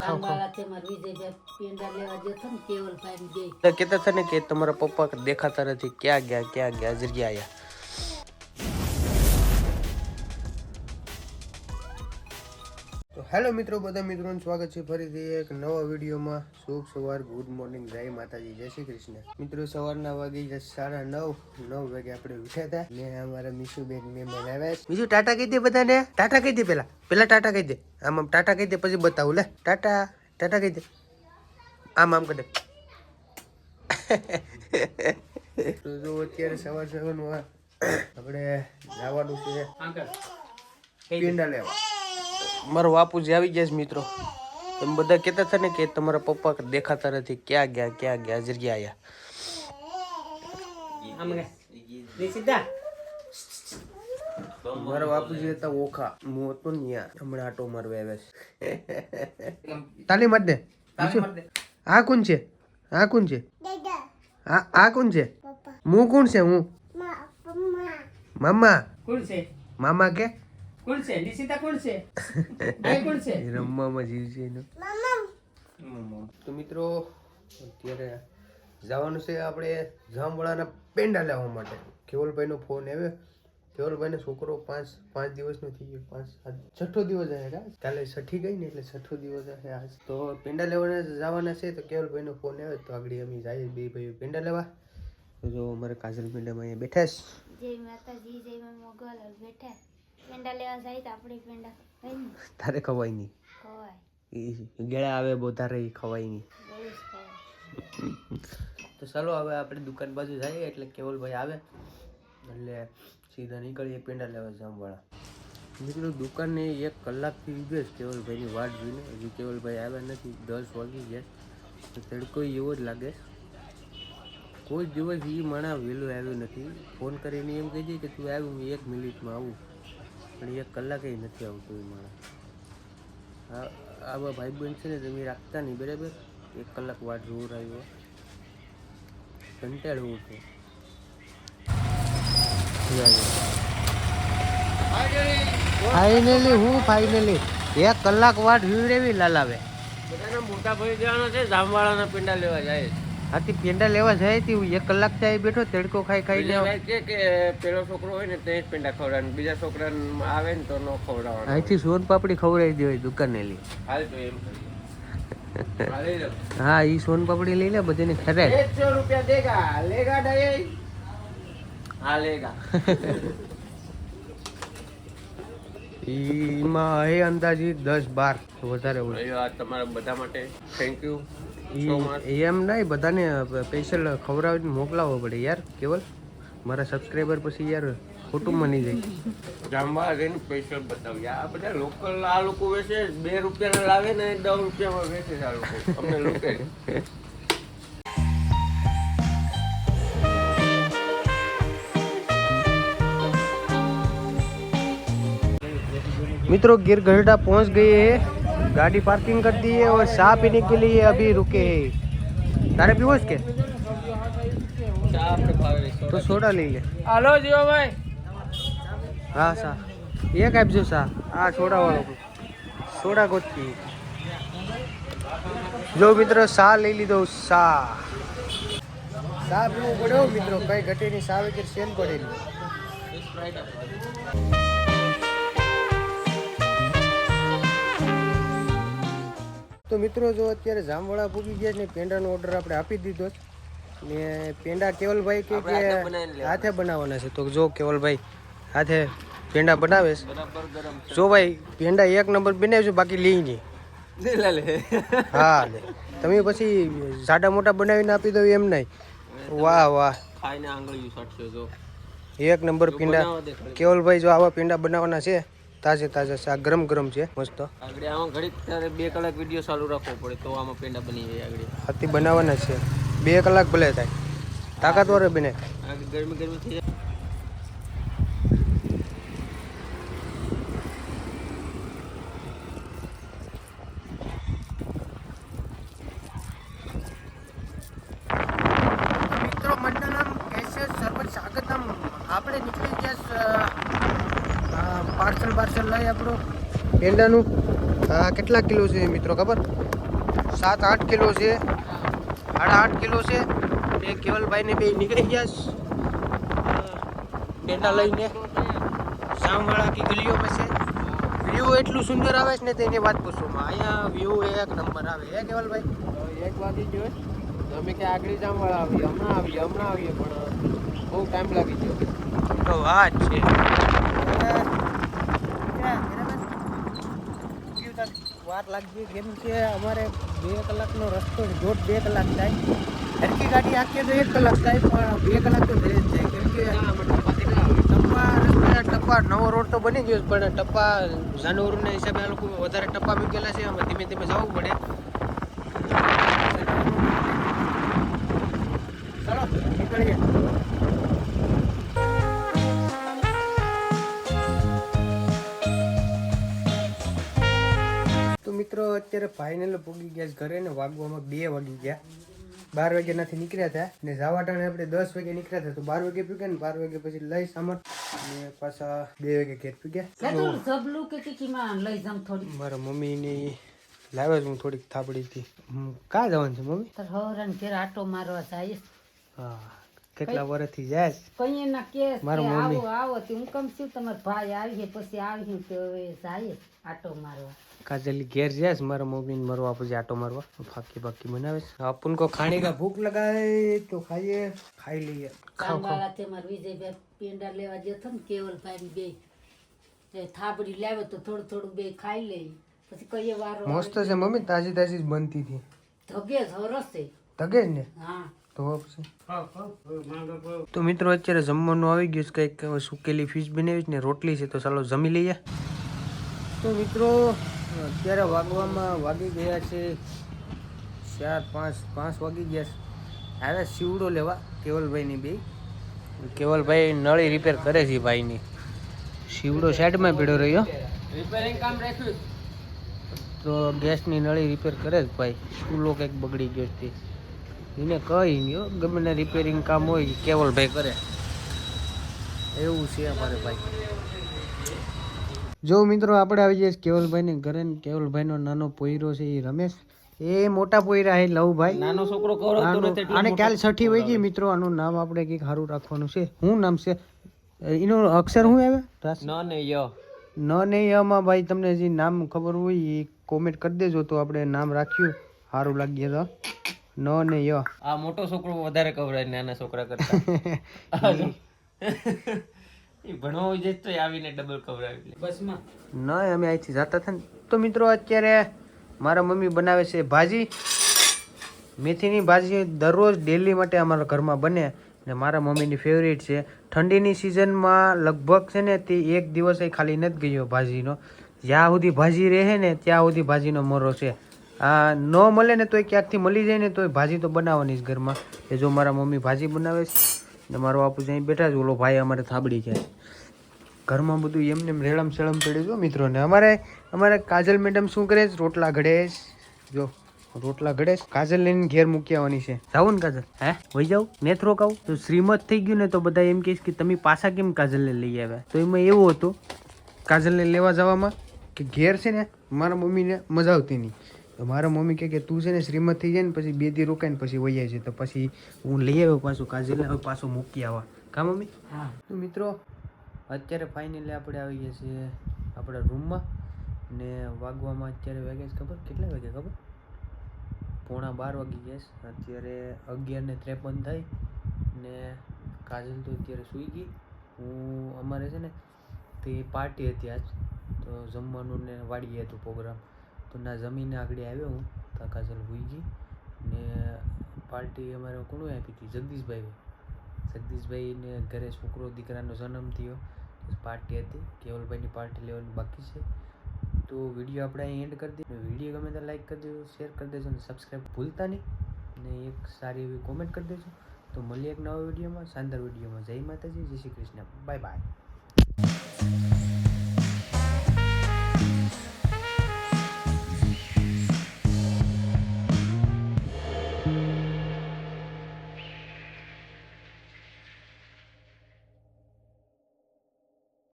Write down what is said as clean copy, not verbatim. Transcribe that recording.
ખાવ કેતા હતા ને કે તમારા પપ્પા દેખાતા નથી, ક્યાં ગયા જગ્યા આયા. તો હેલો મિત્રો, બધા મિત્રોનું સ્વાગત છે ફરીથી એક નવા વિડીયોમાં. શુભ સવાર, ગુડ મોર્નિંગ, જય માતાજી, જય શ્રી કૃષ્ણ. મિત્રો સવારના વાગી 9:30 વાગે આપણે ઉઠ્યા હતા ને અમારા મીશુબેન મહેમાન આવ્યા છે. મીશુ ટાટા કહી દે બધાને, ટાટા કહી દે. પેલા ટાટા કહી દે, આમ ટાટા કહી દે, પછી બતાવું. લે ટાટા કહી દે, આમ કરી દે. તો જો અત્યારે સવારમાં આપણે જવાનું છે પેંડા લેવા. મારો બાપુજી આવી ગયા છે મિત્રો. તમે બધા કહેતા હતા ને કે તમારા પપ્પા દેખાતા નથી, ક્યાં ગયા જગ્યા આયા. મારા બાપુજી હતા ઓખા, હું હતો ને ત્યાં. હમણાં આટો મારવા આવ્યા છે. તાલી માર દે. આ કોણ છે? આ કોણ છે? આ કોણ છે? હું કોણ છે? હું મામા. કોણ છે મામા? કે કોણ છે? નિશિતા કોણ છે? કોણ છે? રમવામાં જીવ છે એનો. તો મિત્રો અત્યારે જવાનું છે આપણે જામવાળાના પેંડા લેવા માટે. કેવલભાઈનો ફોન આવ્યો. કેવલભાઈનો છોકરો 5 દિવસનો થઈ ગયો. 6ઠ્ઠો દિવસ આવે. કાલે 6ઠી ગઈ ને એટલે 6ઠ્ઠો દિવસ આવે આજ. તો પેંડા લેવાના જવાના છે. તો કેવલભાઈનો ફોન આવ્યો તો આગળ અમે જઈએ બે ભાઈઓ પેંડા લેવા. તો જો અમારે કાજલ પેંડામાં અહીંયા બેઠા છે. જય માતાજી, જય મા મોગલ. બેઠા પેંડા લેવા જાય તો આપણે પેંડા તારે ખવાય નહીં. ગેળા આવે બહુ, તારે ખવાય નહીં. તો ચાલો હવે આપણે દુકાન બાજુ જઈએ એટલે કેવલભાઈ આવે એટલે સીધા નીકળીએ પેંડા લેવા જામવાળા. મિત્રો દુકાનને 1 કલાકથી ઊભે છે કેવલભાઈની વાટ જોઈને. હજી કેવલભાઈ આવ્યા નથી. 10 વાગી ગયા. તો તડકો એવો જ લાગે. કોઈ દિવસ એ માણા વહેલું આવ્યું નથી. ફોન કરીને એમ કહી દે કે તું આવ્યું, હું 1 મિનિટમાં આવું, પણ 1 કલાકે નથી આવતું એ માણસ. આવા ભાઈ બહેન છે ને તમે રાખતા નહીં બરાબર. 1 કલાક વાટ જોર આવ્યો, કંટાળવું છે. ફાઇનલી 1 કલાક વાટ વીવડેવી લાલાવે. બધાના મોટા ભાઈ જવાનો છે જામવાળાના પેંડા લેવા જાય. હાથી પેંડા લેવા જાય તી 1 કલાક ત્યાં બેઠો તડકો ખાઈ લેવા કે પેલો છોકરો હોય ને તે જ પેંડા ખવડાવે, બીજા છોકરાને આવે ને તો ન ખવડાવવાનો. અહીંથી સોન પાપડી ખવડાવી દેવાય દુકાને લઈ. હાલ તો એમ હા, ઈ સોન પાપડી લઈ લે બધાને ખરાય. 100 રૂપિયા દેગા લેગા ડે. હા લેગા. ઈમાં એ અંદાજી 10-12 વધારે હોય. તમારા બધા માટે થેન્ક યુ. એમ નહીં, બધાને સ્પેશિયલ ખવડાવીને મોકલાવવો પડે યાર કેવલ. મારા સબસ્ક્રાઈબર પછી યાર ખોટું મની જાય. જામવાળા જઈને સ્પેશિયલ બતાવીએ. આ બધા લોકલ આ લોકો વેચે 2 રૂપિયાના લાવે ને 10 રૂપિયામાં વેચે છે આ લોકો. અમને લોકલ. मित्रों गिर गढ़ा पहुंच गए हैं. गाड़ी पार्किंग कर दी है और चाय पीने के लिए अभी रुके हैं. तारे पीवो इसके तो सोडा ले ले. हेलो जीवा भाई. हाँ सा एक आप जो सा हाँ सोडा वालों को सोडा को थी. जो मित्रों सा ले ली दो. सा पीवो पड़ो मित्रों. कई घटे नहीं सा के सेल पड़े नहीं. તો મિત્રો જો અત્યારે જામવાળા પૂગી ગયા ને પેંડાનો ઓર્ડર આપણે આપી દીધો ને પેંડા કેવલભાઈ કે હાથે બનાવવાના છે. તો જો કેવલભાઈ હાથે પેંડા બનાવે છે. જો ભાઈ પેંડા 1 નંબર બનાવજો, બાકી લઈ નહીં. હા તમે પછી સાડા મોટા બનાવીને આપી દો એમ નહીં. વાહ ખાઈને આંગળીઓ સાટશો. જો 1 નંબર પેંડા કેવલભાઈ જો આવા પેંડા બનાવવાના છે. તાજે છે. આ ગરમ છે મસ્ત. આગળ આમાં ઘડીક 2 કલાક વિડીયો ચાલુ રાખવો પડે તો આમાં પેંડા બની જાય. આગળ હાથી બનાવવાના છે. 2 કલાક ભલે થાય, તાકાતવાર બને. ગરમી થઈ જાય. મિત્રો મંડળમ કેસે સર્વત સ્વાગતમ. આપણે નીકળી ગયા પાર્સલ લઈ આપણું પેંડાનું. કેટલા કિલો છે મિત્રો ખબર? 7-8 કિલો છે, 8.5 કિલો છે. એ કેવલભાઈ ને બે નીકળી ગયા પેંડા લઈને સામવાળા કી ગલીઓમાં છે. વ્યૂ એટલું સુંદર આવે છે ને તેની વાત પૂછોમાં. અહીંયા વ્યૂ એક નંબર આવે હે કેવલભાઈ. 1 વાગી ગયો અમે કે આગળ જામવાળા આવીએ, હમણાં આવીએ પણ બહુ ટાઈમ લાગી ગયો. તો વાત છે. વાર લાગી કેમ કે અમારે 2 કલાકનો રસ્તો, 2 કલાક થાય. હરકી ગાડી આખીએ તો 1 કલાક થાય, પણ 2 કલાક તો થઈ જ જાય. કેમ કે ટપ્પા નવો રોડ તો બની ગયો, પણ ટપ્પા જાનવરોના હિસાબે આ લોકો વધારે ટપ્પા મૂકેલા છે. આમાં ધીમે ધીમે જવું પડે. ચાલો નીકળીએ. તો મિત્રો અત્યારે ફાઇનલ પૂગી ગયા છે ઘરે ને વાગવામાં 2 વાગી ગયા. 12 વાગ્યા નથી નીકળ્યા હતા ને જવા ટાણે આપણે 10 વાગે નીકળ્યા હતા. તો 12 વાગે પૂગ્યા ને 12 વાગે પછી લઈ સામાન ને પાછા 2 વાગે ઘેર પૂગ્યા. મારા મમ્મીની લાવ્યા છું હું થોડીક થાબડીથી. કાં જવાનું છે મમ્મી? હવરાન ઘેર આટો મારવા જાય. હા, કેટલા વર્ષથી જાય કઈ ના કે મારા મમ્મી. આવો આવો તે હું કમ છું તમારા ભાઈ આવીએ પછી આવીએ તો હવે જાય આટો મારવા. કાજલી ઘેર જાય છે મારા મમ્મી ને મરવા પછી આટો મારવા. ફાકી બનાવે છે. આપન કો ખાने का भूख लगा है तो खाइए, खाई लिए. કામવાળા તે મારા વિજયભાઈ પેંડા લેવા જતો ને કેવલભાઈ બે એ થાબડી લાવ્યો તો થોડું થોડું બે ખાઈ લઈ પછી કઈ વારો મસ્ત છે મમ્મી, તાજી તાજી જ બનતી હતી. ધગે સરસ છે. તગે જ ને. હા તો તો મિત્રો અત્યારે જમવાનું આવી ગયું છે. કંઈક સુકેલી ફિશ બનાવી ને રોટલી છે, તો ચાલો જમી લઈએ. તો મિત્રો અત્યારે વાગી ગયા છે 4-5 વાગી ગયા છે. આવ્યા સીવડો લેવા કેવલભાઈની બે. કેવલભાઈ નળી રિપેર કરે છે ભાઈની. સીવડો સાઈડમાં પીડ્યો રહ્યો રિપેરિંગ કામ રાખ્યું તો ગેસની નળી રિપેર કરે જ ભાઈ. ચૂલો કંઈક બગડી ગયો છે એને કહી નહીં, ગમે ને રિપેરિંગ કામ હોય કેવલભાઈ કરે. એવું છે અમારે ભાઈ. જો મિત્રો આપણે આવી જઈએ કેવલભાઈને ઘરે. કેવલભાઈનો નાનો પોયરો છે એ રમેશ. એ મોટા પોયરા છે લવભાઈ. નાનો છોકરો કવરાતો નથી એટલે આને કાલ 6ઠી વહી ગઈ મિત્રો. આનું નામ આપણે કંઈક સારું રાખવાનું છે. શું નામ છે એનું? અક્ષર શું આવે? ન ને ય ન ને યમાં ભાઈ તમને જે નામ ખબર હોય એ કોમેન્ટ કરી દેજો, તો આપણે નામ રાખ્યું સારું લાગીએ તો. ન ને ય. આ મોટો છોકરો વધારે કવરાય નાના છોકરા કરતા. એ ભણવા હોય જાય તો આવીને ડબલ કવરાવી બસમાં. ના અમે અહીંથી જતા હતા ને. તો મિત્રો અત્યારે મારા મમ્મી બનાવે છે ભાજી. મેથીની ભાજી દરરોજ ડેલી માટે અમારા ઘરમાં બને ને મારા મમ્મીની ફેવરેટ છે. ઠંડીની સિઝનમાં લગભગ છે ને તે 1 દિવસ ખાલી નથી ગયો ભાજીનો. જ્યાં સુધી ભાજી રહે ને ત્યાં સુધી ભાજીનો મોરો છે. આ ન મળે ને તોય ક્યાંકથી મળી જાય ને તોય ભાજી તો બનાવવાની જ ઘરમાં. એ જો મારા મમ્મી ભાજી બનાવે છે ને મારો બાપુ અહીં બેઠા છે. ઓલો ભાઈ અમારે થાબડી છે. ઘરમાં બધું એમને રેળમ સેળમ પડ્યું છે મિત્રોને. અમારે કાજલ મેડમ શું કરે છે? રોટલા ઘડે છે. જો રોટલા ઘડે છે. કાજલ લઈને ઘેર મૂકી આવવાની છે. જાવું ને કાજલ? હે વહી જાવ નેથ રોકાવું? તો શ્રીમત થઈ ગયું ને તો બધા એમ કહે કે તમે પાછા કેમ કાજલને લઈ આવ્યા? તો એમાં એવું હતું કાજલને લેવા જવામાં કે ઘેર છે ને મારા મમ્મીને મજા આવતી નહીં. તો મારા મમ્મી કહે કે તું છે ને શ્રીમત થઈ જાય ને પછી 2 દી રોકાઈને પછી વહી જાય છે. તો પછી હું લઈ આવ્યો પાછું કાજલને. હવે પાછું મૂકી આવવા. કા મમ્મી? હા તો મિત્રો અત્યારે ફાઇનલી આપણે આવી ગયા છીએ આપણા રૂમમાં ને વાગવામાં અત્યારે વાગ્યા છે ખબર કેટલા વાગ્યા ખબર? 11:15 વાગી ગયા છે. અત્યારે 11:53 થઈ ને કાજલ તો અત્યારે સૂઈ ગઈ. અમારે છે ને તે પાર્ટી હતી આજ, તો જમવાનું ને વાડીએ હતું પ્રોગ્રામ. તો ના જમીને આગળ આવ્યો હું તો કાજલ સૂઈ ગઈ ને પાર્ટી અમારે કોણે આપી હતી? જગદીશભાઈને ઘરે છોકરો દીકરાનો જન્મ થયો, પાર્ટી હતી. કેવલભાઈની પાર્ટી લેવાની બાકી છે. તો વિડીયો આપણે અહીં એન્ડ કરી દઈએ. વિડીયો ગમે તો લાઈક કરી દેજો, શેર કરી દેજો અને સબસ્ક્રાઈબ ભૂલતા નહીં ને એક સારી એવી કોમેન્ટ કરી દેજો. તો મળીએ એક નવા વિડીયોમાં, શાનદાર વિડીયોમાં. જય માતાજી, જય શ્રી કૃષ્ણ, બાય બાય.